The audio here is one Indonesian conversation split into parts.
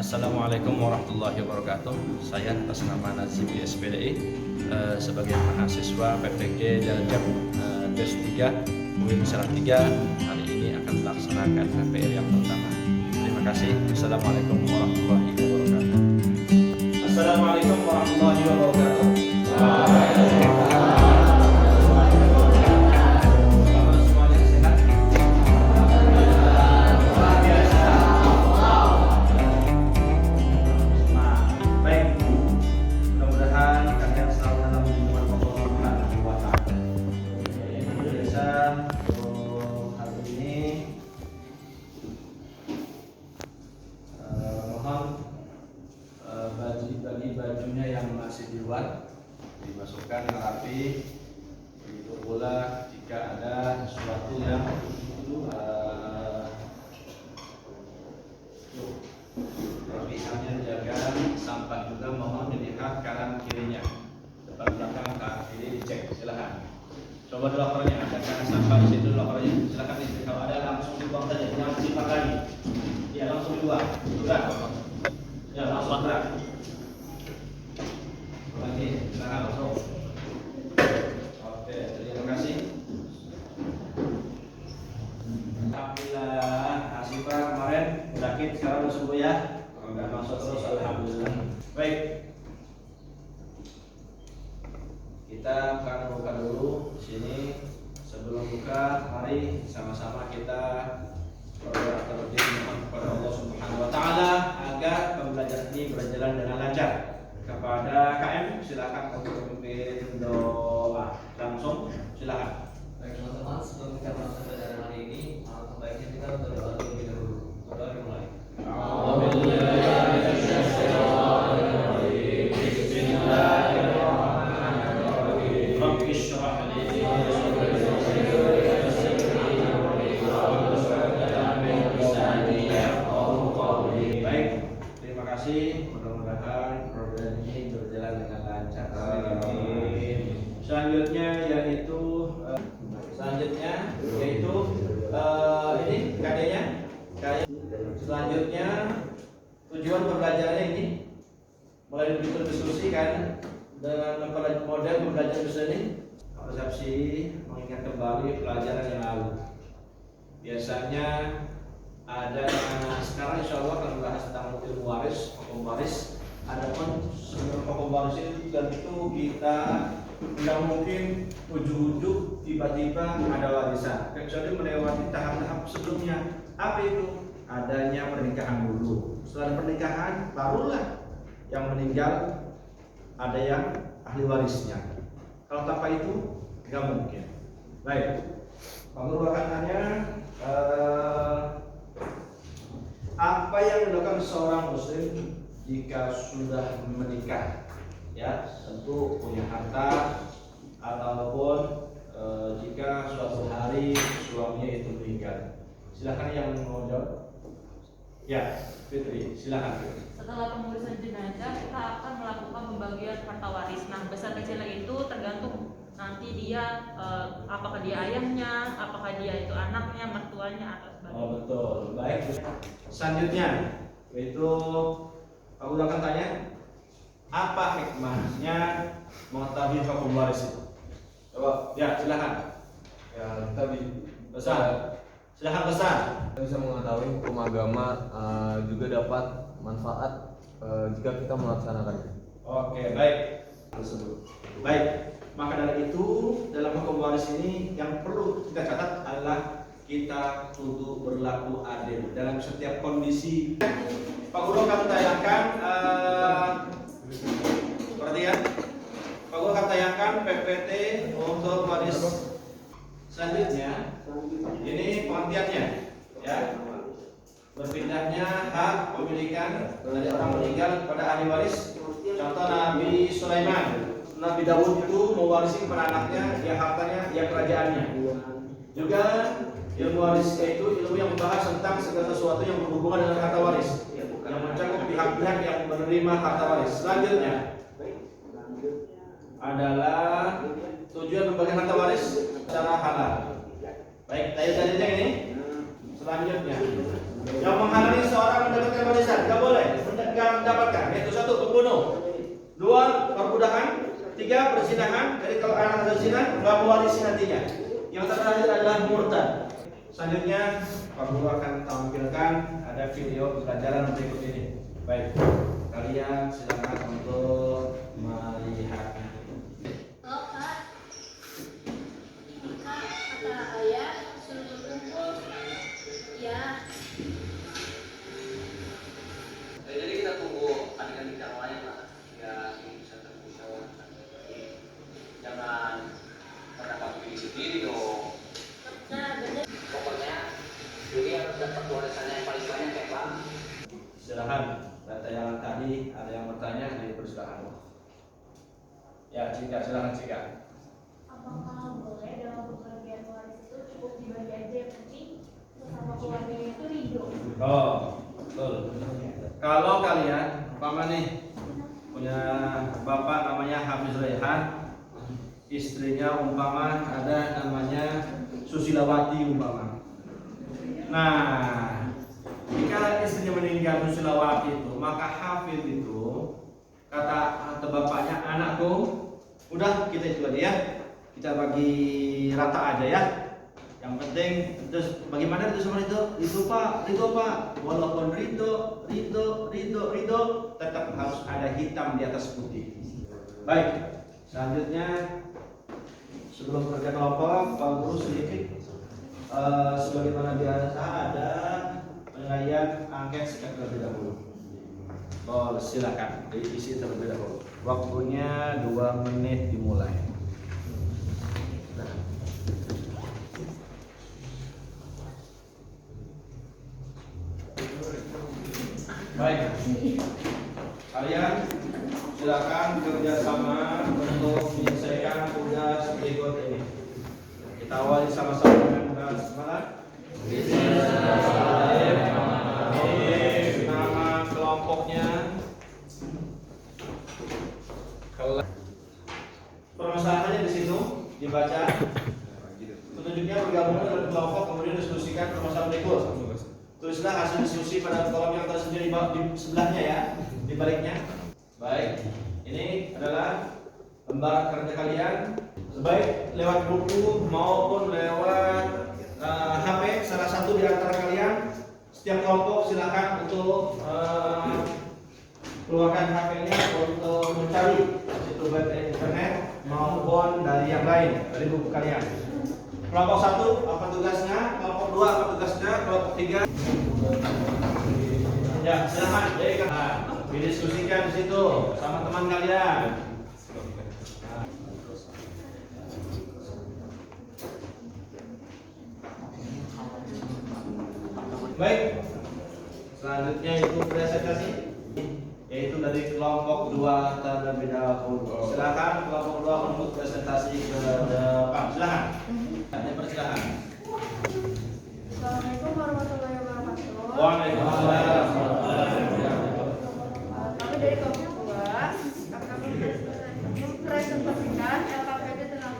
Assalamualaikum warahmatullahi wabarakatuh. Saya atas nama Nazim SPDI sebagai mahasiswa PPG Jalan Tes 3 UIN Salatiga. Hari ini akan melaksanakan PPL yang pertama. Terima kasih. Assalamualaikum warahmatullahi wabarakatuh. Assalamualaikum warahmatullahi wabarakatuh. Bagi bajunya yang masih di luar dimasukkan rapi. Begitu pula jika ada sesuatu yang rapihannya dijaga. Sampah juga mohon dilihat kanan kirinya, depan belakang kanan kiri dicek. Silahkan coba di lokernya, ada kan sampah di situ lokernya, silahkan dicek. Kalau ada langsung dibuang saja, jangan disimpan lagi. Ya langsung dibuang, sudah. Ya langsung gerak. Lagi, silakan langsung. Oke, terima kasih. Alhamdulillah, Asifah kemarin sakit, sekarang udah sembuh ya. Udah masuk terus, alhamdulillah. Baik, kita akan buka dulu di sini. Sebelum buka, mari sama-sama kita berdoa terlebih kepada Allah Subhanahu Wa Taala agar pembelajaran ini berjalan dengan lancar. Kepada KM silakan untuk memimpin doa langsung, silakan. Baik teman-teman, sebelum kita melakukan pelajaran hari ini, sebaiknya kita berdoa terlebih dahulu. Berdoa dimulai. Baik, terima kasih. Mudah-mudahan program ini berjalan dengan lancar. Selanjutnya yaitu ini KD-nya. Selanjutnya tujuan pembelajarannya ini mulai didiskusikan dengan model pembelajaran ini persepsi, mengingat kembali pelajaran yang lalu. Biasanya ada sekarang insya Allah akan membahas tentang ilmu waris, hukum waris. Adapun sebelum hukum waris itu tentu kita tidak mungkin ujuk-ujuk tiba-tiba ada warisan, kecuali melewati tahap-tahap sebelumnya. Apa itu? Adanya pernikahan dulu. Setelah pernikahan barulah yang meninggal ada yang ahli warisnya. Kalau tanpa itu nggak mungkin. Baik, Pak Guru akan tanya apa yang dilakukan seorang muslim jika sudah menikah? Ya, tentu punya harta ataupun jika suatu hari suaminya itu meninggal. Silakan yang mau jawab. Ya, Fitri, silakan. Setelah pengurusan jenazah, kita akan melakukan pembagian harta waris. Nah, besar kecilnya itu tergantung nanti dia apakah dia ayahnya, apakah dia itu anaknya, mertuanya atau sebagainya. Oh betul, baik. Selanjutnya itu aku akan tanya, apa hikmahnya mengetahui hukum waris itu? Coba, ya silakan. Ya, kita Pesan, silakan pesan. bisa mengetahui hukum agama, juga dapat manfaat jika kita melaksanakannya. Oke, baik. Tersebut. Baik. Maka dari itu dalam hukum waris ini yang perlu kita catat adalah kita kudu berlaku adil dalam setiap kondisi. Pak Guru akan tayangkan perhatian. Pak Guru akan tayangkan PPT untuk waris selanjutnya. Ini pengertiannya, ya. Berpindahnya hak pemilikan dari orang meninggal kepada ahli waris. Contoh Nabi Sulaiman. Nabi Daud itu mewarisi kepada anaknya, ya hartanya, ya kerajaannya. Juga ilmu waris itu ilmu yang membahas tentang segala sesuatu yang berhubungan dengan harta waris, yang mencakup pihak-pihak yang menerima harta waris. Selanjutnya adalah tujuan pembagian harta waris secara halal. Baik, tanya ini. Selanjutnya, yang menghalangi seorang mendapatkan warisan, nggak boleh. mendapatkan, yaitu 1 pembunuh, 2 perbudakan, 3 perzinahan. Jadi kalau anak berzina nggak mewarisi nantinya. Yang terakhir adalah murtad. Selanjutnya Pak Guru akan tampilkan ada video pelajaran berikut ini. Baik, kalian silakan untuk melihatnya. Oh kak, ini kak kata ayah suruh berkumpul. Ya. Jadi kita tunggu adik-adik yang lain lah, ya bisa termusyawarah. Jangan pendapat diri sendiri dong. Nah bener. Pokoknya jadi harus dapat warisannya yang paling banyak ya Pak. Silakan, data yang tadi ada yang bertanya, dipersilakan. Ya, Cika, silakan Cika. Apakah boleh dalam pembagian waris itu cukup dibagi aja yang penting sesama keluarganya itu ridho? Oh, betul. Kalau kalian, umpama nih punya bapak namanya Hafiz Rehan, istrinya umpama ada namanya Susilawati umpama. Nah, jika istrinya meninggal Susilawati itu, maka Hafiz itu kata bapaknya, anakku, udah kita itu aja ya, kita bagi rata aja ya. Yang penting terus bagaimana itu sama itu Pak, ridho Pak, walaupun ridho, tetap harus ada hitam di atas putih. Baik, selanjutnya sebelum kerja kelompok, Pak Guru sedikit sebagaimana biasa ada penilaian angket singkat terlebih dahulu. Oh, silakan diisi terlebih dahulu. Waktunya 2 menit dimulai. Baik, kalian silakan kerjasama untuk menyelesaikan tugas berikut ini. Kita awali sama-sama dengan tugas semangat. Nama kelompoknya. Permasalahannya di situ dibaca. Petunjuknya bergabung dalam kelompok, kemudian diskusikan permasalahan berikut. Tulislah hasil diskusi pada kolom yang tersendiri di sebelahnya ya, di baliknya. Baik, ini adalah lembar kerja kalian. Baik lewat buku maupun lewat HP salah satu di antara kalian. Setiap kelompok silakan untuk keluarkan HP-nya untuk mencari situs web internet maupun dari yang lain dari buku kalian. Kelompok 1 apa tugasnya? Kelompok 2 apa tugasnya? Kelompok 3. Ya, silakan. Didiskusikan di situ sama teman kalian. Baik. Selanjutnya itu presentasi, yaitu dari kelompok 2 terlebih dahulu. Silakan kelompok 2 untuk presentasi ke depan. Silakan. Persilakan. Assalamualaikum warahmatullahi wabarakatuh. Waalaikumsalam. Kami dari kelompok 2 akan mempresentasikan LKPD tentang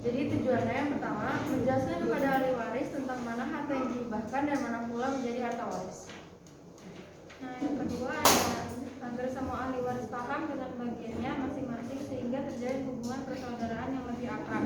jadi tujuannya yang pertama menjelaskan kepada ahli waris tentang mana harta yang dihibahkan dan mana pula menjadi harta waris. Nah yang kedua adalah agar semua ahli waris paham dengan bagiannya masing-masing sehingga terjadi hubungan persaudaraan yang lebih akrab.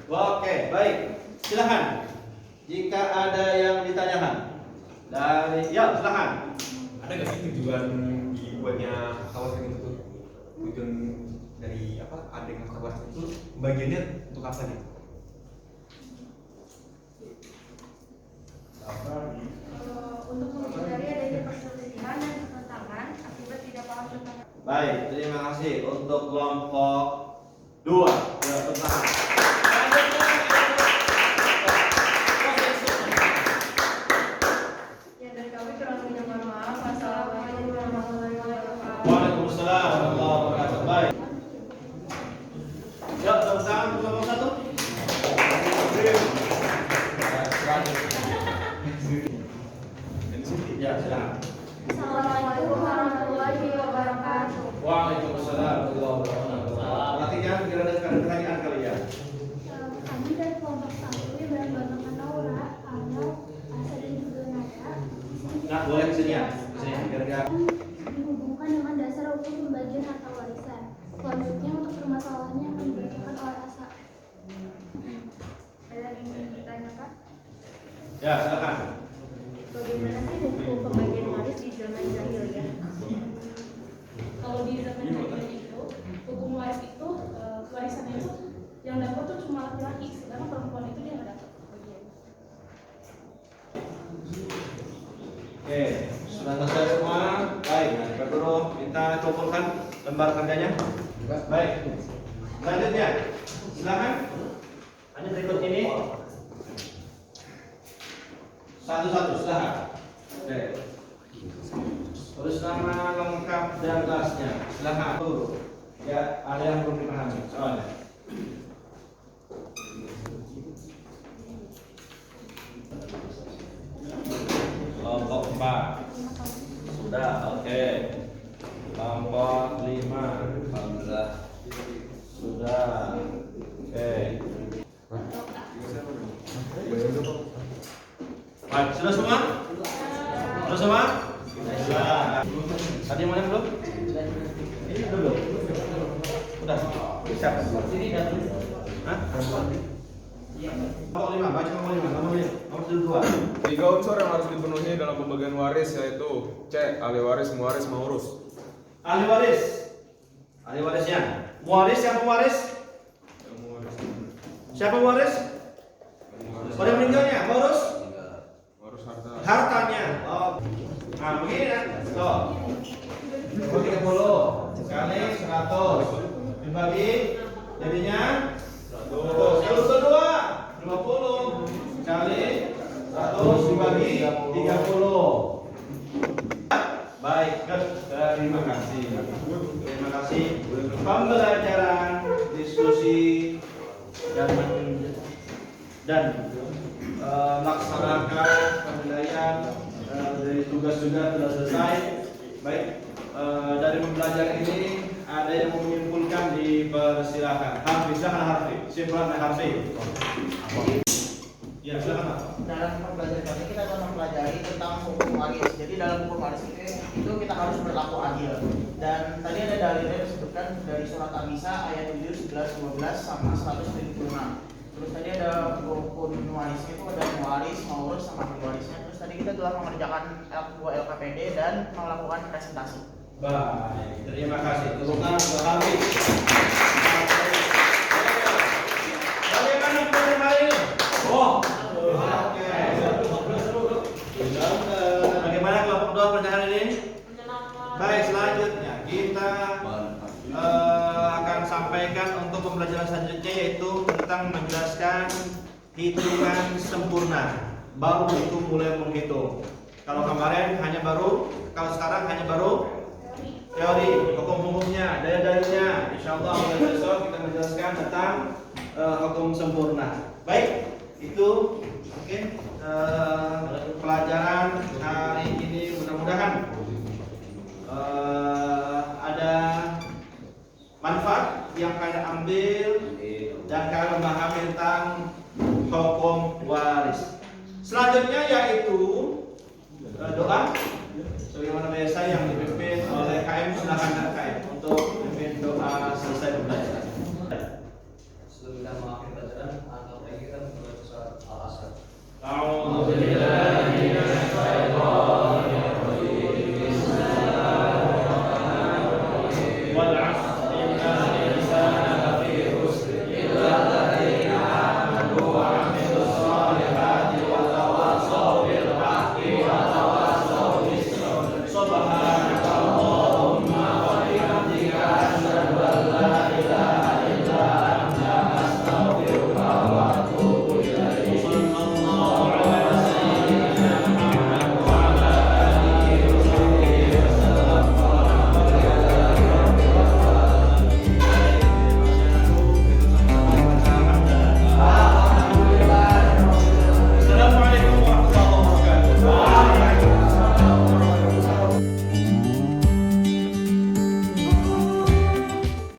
Oke, baik. Silakan. Jika ada yang ditanyakan dari, ya silakan. Ada nggak sih tujuan dibuatnya kawasan itu tuh? Tujuan dari apa? Ada yang kawasan itu bagiannya untuk apa nih? Untuk menghindari adanya perselisihan dan pertentangan akibat tidak paham tentang. Baik, terima kasih untuk kelompok 2. Ya, tentang. Ya dari kami kurang lebihnya mohon maaf. Wassalamualaikum warahmatullahi wabarakatuh. Waalaikumsalam warahmatullahi wabarakatuh. Baik. Ya, tepuk tangan untuk kelompok 1. Ya, silakan. Assalamualaikum warahmatullahi wabarakatuh. Waalaikumsalam warahmatullahi wabarakatuh. Perhatikan pertanyaan kalian. Kami dari kelompok 1 yang beragama Naura, Arnold, Asa dan juga Nada. Nah, boleh kesini ya. Kesini kira-kira. Dihubungkan Ya, silakan. Bagaimana sih hukum pembagian waris di zaman jahiliyah? Kalau di zaman jahiliyah itu, hukum waris itu warisannya itu yang dapat tuh cuma laki-laki, sedangkan perempuan itu dia nggak dapat bagian. Oke, sudah selesai semua. Baik, Pak Guru minta kumpulkan lembar kerjanya. Baik. Selanjutnya, silakan. Hanya berikut ini. Satu-satu, silakan. Oke. Terus nama lengkap dan kelasnya. Silakan Guru. Ya, ada yang belum dipahami soalnya. Kelompok 4 sudah, oke. Kelompok 5 alhamdulillah sudah, oke. Baik, sudah semua? Sudah semua? Sudah. Tadi yang mana belum? Ini dulu. Sudah. Bisa. Hah? Kelompok 5, baca kelompok 5, nomor 2. 3 unsur yang harus dipenuhi dalam pembagian waris yaitu C. Ahli waris, muwaris, maurus. Ahli waris. Ahli warisnya. Muwaris, siapa muwaris? Siapa muwaris? Pada meninggalnya, maurus? Maurus harta. Hartanya. Oh. Nah, begini kan. Tuh. 30 kali 100 dibagi jadinya 100. Yang kedua 50 kali 100 dibagi 30. Baik, terima kasih. Terima kasih. Pembelajaran, diskusi dan melaksanakan penilaian dari tugas juga telah selesai. Baik, dari pembelajaran ini ada yang mau menyimpulkan, dipersilakan. Harfi, silakan Harfi. Simpulan Harfi. Ya, silakan Pak. Dalam pembelajaran kali ini kita akan mempelajari tentang hukum waris. Jadi dalam hukum waris itu kita harus berlaku adil. Dan tadi ada dalilnya disebutkan dari surat An-Nisa ayat 7, 11, 12 sama 175. Terus tadi ada hukum warisnya itu ada muwaris, maurus sama ahli warisnya. Terus tadi kita telah mengerjakan L2 LKPD dan melakukan presentasi. Baik, terima kasih. Tepuk untuk Harfi. Bagaimana penerima ini? Oh, oke. Bagaimana kelompok 2 pelajaran ini? Baik, selanjutnya kita akan sampaikan untuk pembelajaran selanjutnya, yaitu tentang menjelaskan hitungan sempurna. Baru itu mulai menghitung. Kalau kemarin hanya baru, kalau sekarang hanya baru teori, hukum-hukumnya, daya-dayanya. Insyaallah mulai besok kita menjelaskan tentang hukum sempurna. Baik, itu mungkin pelajaran hari ini. Mudah-mudahan ada manfaat yang kalian ambil dan kalian memahami tentang hukum waris. Selanjutnya yaitu doa sebagaimana biasa yang dipimpin oleh KM. Silakan KM untuk memimpin doa selesai pembelajaran. Sebelum kita mengakhiri pelajaran, kita membaca surat Al-A'raf